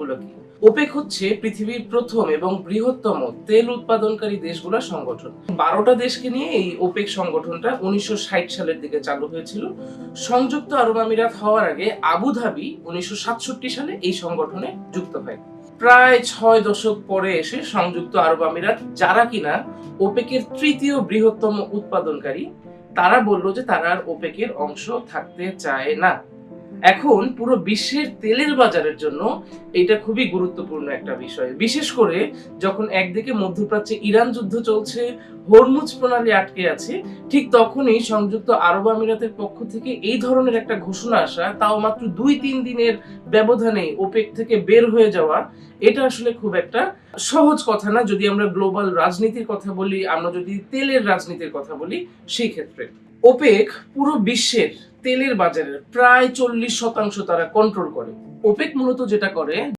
গুলো কি? ওপেক হচ্ছে পৃথিবীর প্রথম এবং বৃহত্তম তেল উৎপাদনকারী দেশগুলোর সংগঠন। 12টা দেশকে নিয়ে এই ওপেক সংগঠনটা 1960 সালের দিকে চালু হয়েছিল। সংযুক্ত আরব আমিরাত হওয়ার আগে আবুধাবি 1967 সালে এই সংগঠনে যুক্ত হয়। প্রায় 6 দশক পরে এসে সংযুক্ত আরব আমিরাত, যারা কিনা ওপেকের তৃতীয় বৃহত্তম উৎপাদনকারী, তারা বলল যে তারা আর ওপেকের অংশ থাকতে চায় না। এখন পুরো বিশ্বের তেলের বাজারের জন্য এটা খুবই গুরুত্বপূর্ণ একটা বিষয়, বিশেষ করে যখন একদিকে মধ্যপ্রাচ্যে ইরান যুদ্ধ চলছে, হরমুজ প্রণালী আটকে আছে, ঠিক তখনই সংযুক্ত আরব আমিরাতের পক্ষ থেকে এই ধরনের একটা ঘোষণা আসা, তাও মাত্র 2-3 দিনের ব্যবধানে ওপেক থেকে বের হয়ে যাওয়া, এটা আসলে খুব একটা সহজ কথা না। যদি আমরা গ্লোবাল রাজনীতির কথা বলি, আমরা যদি তেলের রাজনীতির কথা বলি, সেই ক্ষেত্রে ওপেক পুরো বিশ্বের তেলের বাজারের প্রায় 40% তারা কন্ট্রোল করে। ওপেক মূলত যেটা করে